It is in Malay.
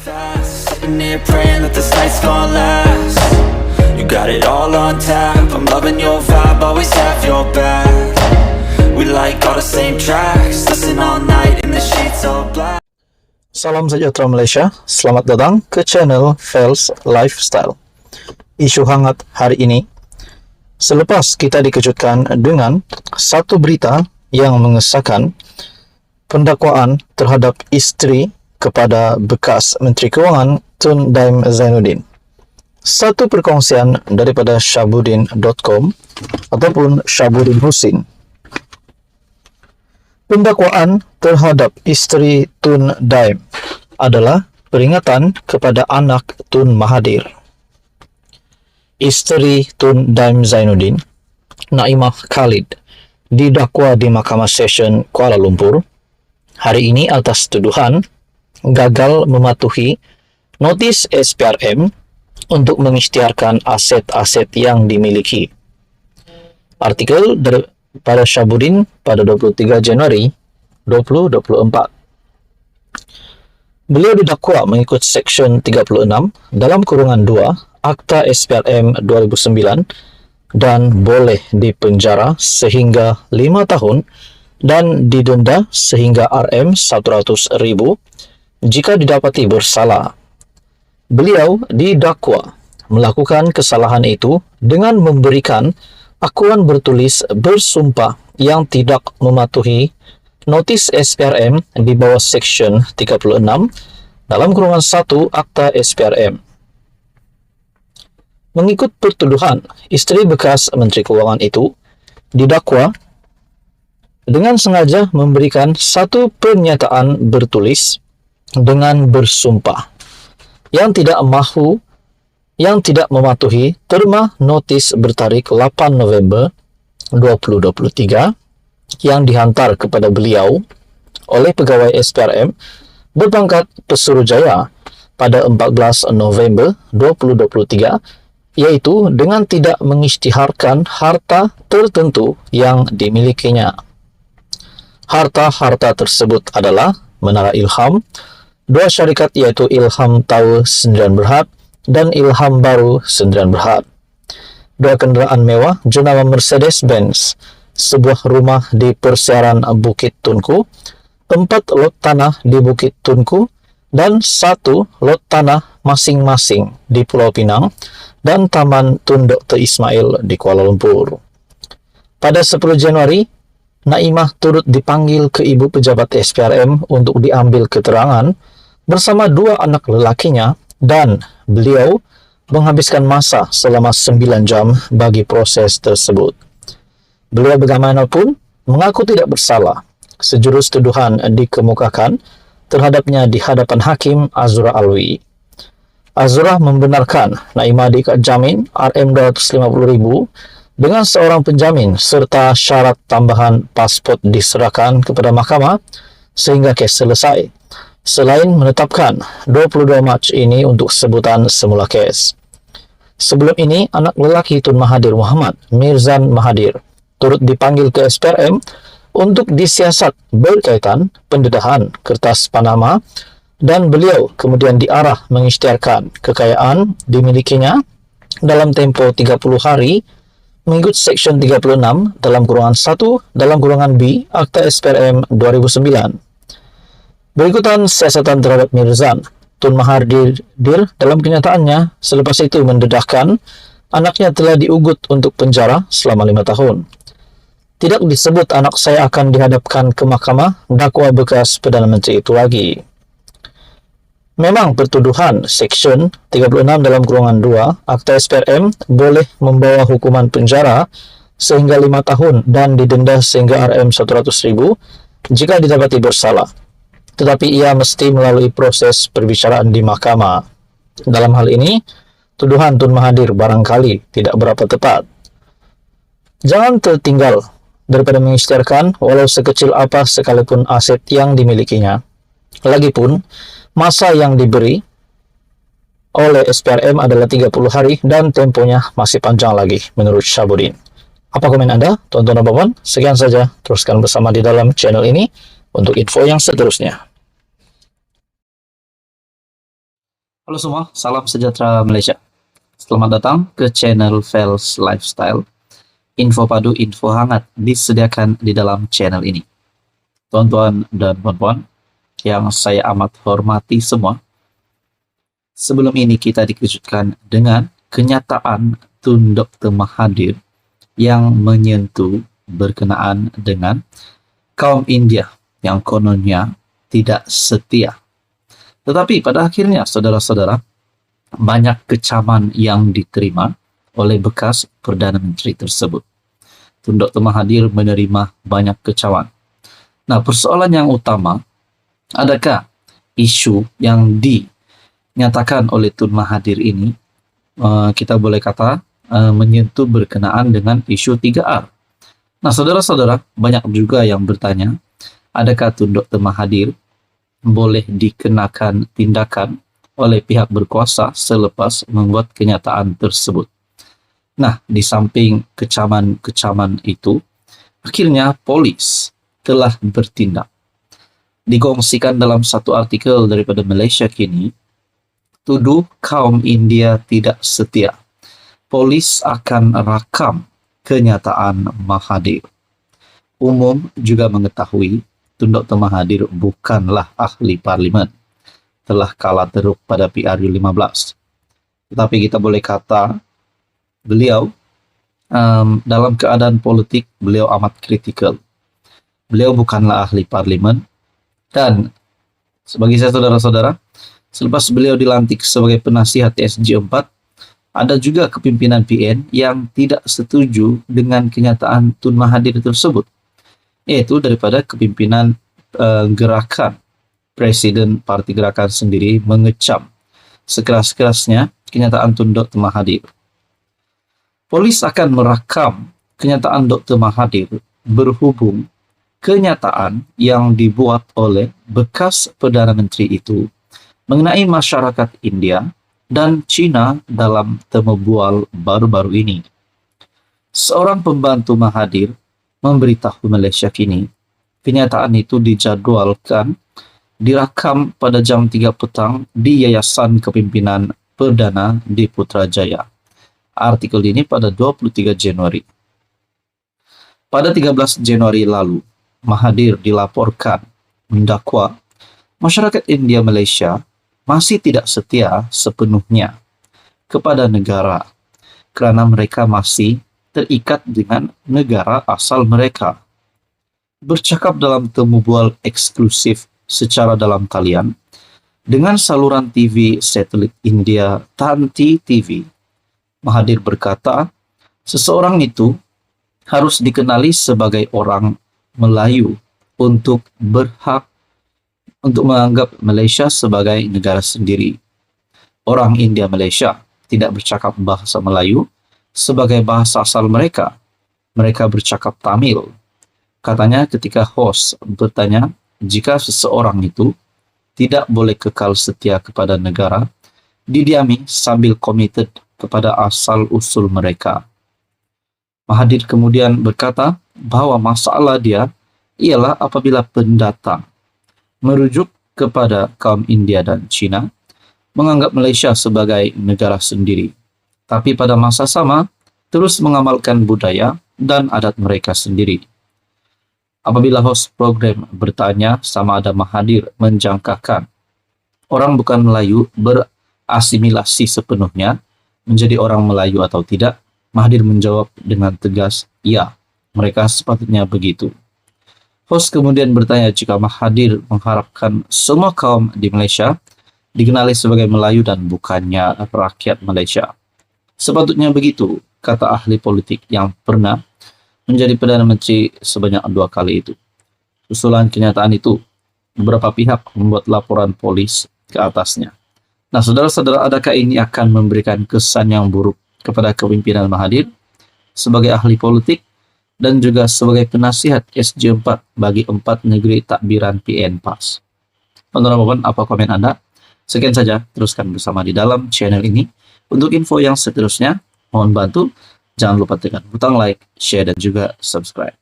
fast, sitting here praying that this night's gonna last. You got it all on tap, I'm loving your vibe, always have your back. We like all the same tracks, listen all night in the sheets all black. Salam sejahtera Malaysia, selamat datang ke channel Fels Lifestyle. Isu hangat hari ini, selepas kita dikejutkan dengan satu berita yang mengesahkan pendakwaan terhadap isteri kepada bekas Menteri Kewangan Tun Daim Zainuddin. Satu perkongsian daripada Syabuddin.com ataupun Syabuddin Husin. Pendakwaan terhadap isteri Tun Daim adalah peringatan kepada anak Tun Mahathir. Isteri Tun Daim Zainuddin, Naimah Khalid, didakwa di Mahkamah Session Kuala Lumpur hari ini atas tuduhan gagal mematuhi notis SPRM untuk mengisytiharkan aset-aset yang dimiliki. Artikel pada Syabuddin pada 23 Januari 2024. Beliau didakwa mengikut Seksyen 36 dalam kurungan 2 Akta SPRM 2009 dan boleh dipenjara sehingga 5 tahun dan didenda sehingga RM100,000 jika didapati bersalah. Beliau didakwa melakukan kesalahan itu dengan memberikan akuan bertulis bersumpah yang tidak mematuhi notis SPRM di bawah Seksyen 36 dalam kurungan 1 Akta SPRM. Mengikut pertuduhan, isteri bekas Menteri Kewangan itu didakwa dengan sengaja memberikan satu pernyataan bertulis dengan bersumpah yang tidak mematuhi terma notis bertarikh 8 November 2023 yang dihantar kepada beliau oleh pegawai SPRM berpangkat Pesuruhjaya pada 14 November 2023, yaitu dengan tidak mengisytiharkan harta tertentu yang dimilikinya. Harta-harta tersebut adalah Menara Ilham, 2 syarikat yaitu Ilham Tower Sdn Bhd dan Ilham Baru Sdn Bhd, 2 kenderaan mewah jenama Mercedes-Benz, sebuah rumah di persiaran Bukit Tunku, 4 lot tanah di Bukit Tunku, dan 1 lot tanah masing-masing di Pulau Pinang dan Taman Tun Dr. Ismail di Kuala Lumpur. Pada 10 Januari, Naimah turut dipanggil ke ibu pejabat SPRM untuk diambil keterangan bersama 2 anak lelakinya dan beliau menghabiskan masa selama 9 jam bagi proses tersebut. Beliau bagaimanapun mengaku tidak bersalah. Sejurus tuduhan dikemukakan terhadapnya di hadapan Hakim Azura Alwi. Azura membenarkan Naimah diikat jamin RM250,000 dengan seorang penjamin serta syarat tambahan pasport diserahkan kepada mahkamah sehingga kes selesai, selain menetapkan 22 Mac ini untuk sebutan semula kes. Sebelum ini, anak lelaki Tun Mahathir Mohamad, Mirzan Mahathir, turut dipanggil ke SPRM untuk disiasat berkaitan pendedahan kertas Panama dan beliau kemudian diarah mengisytiharkan kekayaan dimilikinya dalam tempoh 30 hari mengikut Seksyen 36 dalam kurungan 1 dalam kurungan B Akta SPRM 2009. Berikutan siasatan terhadap Mirzan, Tun Mahathir dalam kenyataannya selepas itu mendedahkan anaknya telah diugut untuk penjara selama 5 tahun. Tidak disebut anak saya akan dihadapkan ke mahkamah dakwa bekas Perdana Menteri itu lagi. Memang pertuduhan Seksyen 36 dalam kurungan 2 Akta SPRM boleh membawa hukuman penjara sehingga 5 tahun dan didenda sehingga RM100,000 jika didapati bersalah. Tetapi ia mesti melalui proses perbicaraan di mahkamah. Dalam hal ini, tuduhan Tun Mahathir barangkali tidak berapa tepat. Jangan tertinggal daripada mengisytiharkan walau sekecil apa sekalipun aset yang dimilikinya. Lagipun, masa yang diberi oleh SPRM adalah 30 hari dan temponya masih panjang lagi menurut Syabuddin. Apa komen Anda, tuan-tuan dan puan? Sekian saja, teruskan bersama di dalam channel ini untuk info yang seterusnya. Halo semua, salam sejahtera Malaysia. Selamat datang ke channel Fels Lifestyle. Info padu, info hangat disediakan di dalam channel ini. Tuan-tuan dan puan-puan yang saya amat hormati semua, sebelum ini kita dikejutkan dengan kenyataan Tun Dr. Mahathir yang menyentuh berkenaan dengan kaum India yang kononnya tidak setia. Tetapi pada akhirnya, saudara-saudara, banyak kecaman yang diterima oleh bekas Perdana Menteri tersebut. Tun Dr. Mahathir menerima banyak kecaman. Nah, persoalan yang utama, adakah isu yang dinyatakan oleh Tun Mahathir ini, kita boleh kata, menyentuh berkenaan dengan isu 3R. Nah, saudara-saudara, banyak juga yang bertanya, adakah Tun Dr. Mahathir boleh dikenakan tindakan oleh pihak berkuasa selepas membuat kenyataan tersebut. Nah, di samping kecaman-kecaman itu, akhirnya polis telah bertindak. Dikongsikan dalam satu artikel daripada Malaysia Kini, tuduh kaum India tidak setia. Polis akan rakam kenyataan Mahathir. Umum juga mengetahui Tun Dr. Mahathir bukanlah ahli parlimen. Telah kalah teruk pada PRU15. Tetapi kita boleh kata beliau dalam keadaan politik beliau amat kritikal. Beliau bukanlah ahli parlimen, dan sebagai saya saudara-saudara, selepas beliau dilantik sebagai penasihat SG4, ada juga kepimpinan PN yang tidak setuju dengan kenyataan Tun Mahathir tersebut, yaitu daripada kepimpinan gerakan Presiden Parti Gerakan sendiri mengecam sekeras-kerasnya kenyataan Tun Dr. Mahathir. Polis akan merakam kenyataan Dr. Mahathir berhubung kenyataan yang dibuat oleh bekas Perdana Menteri itu mengenai masyarakat India dan Cina dalam temu bual baru-baru ini. Seorang pembantu Mahathir memberitahu Malaysia Kini, kenyataan itu dijadwalkan direkam pada jam 3 petang di Yayasan Kepimpinan Perdana di Putrajaya. Artikel ini pada 23 Januari. Pada 13 Januari lalu, Mahathir dilaporkan mendakwa masyarakat India Malaysia masih tidak setia sepenuhnya kepada negara kerana mereka masih terikat dengan negara asal mereka. Bercakap dalam temu bual eksklusif secara dalam talian dengan saluran TV satelit India Tanti TV, Mahathir berkata, seseorang itu harus dikenali sebagai orang Melayu untuk berhak untuk menganggap Malaysia sebagai negara sendiri. Orang India Malaysia tidak bercakap bahasa Melayu sebagai bahasa asal mereka. Mereka bercakap Tamil. Katanya ketika host bertanya jika seseorang itu tidak boleh kekal setia kepada negara, didiami sambil committed kepada asal-usul mereka. Mahathir kemudian berkata bahwa masalah dia ialah apabila pendatang merujuk kepada kaum India dan Cina menganggap Malaysia sebagai negara sendiri, tapi pada masa sama terus mengamalkan budaya dan adat mereka sendiri. Apabila host program bertanya sama ada Mahathir menjangkakan orang bukan Melayu berasimilasi sepenuhnya menjadi orang Melayu atau tidak, Mahathir menjawab dengan tegas, ya, mereka sepatutnya begitu. Host kemudian bertanya jika Mahathir mengharapkan semua kaum di Malaysia dikenali sebagai Melayu dan bukannya rakyat Malaysia. Sepatutnya begitu, kata ahli politik yang pernah menjadi Perdana Menteri sebanyak 2 kali itu. Susulan kenyataan itu, beberapa pihak membuat laporan polis ke atasnya. Nah, saudara-saudara, adakah ini akan memberikan kesan yang buruk kepada kepimpinan Mahathir sebagai ahli politik dan juga sebagai penasihat SG4 bagi 4 negeri takbiran PN PAS? Teman-teman, apa komen Anda? Sekian saja, teruskan bersama di dalam channel ini. Untuk info yang seterusnya, mohon bantu jangan lupa tekan butang like, share, dan juga subscribe.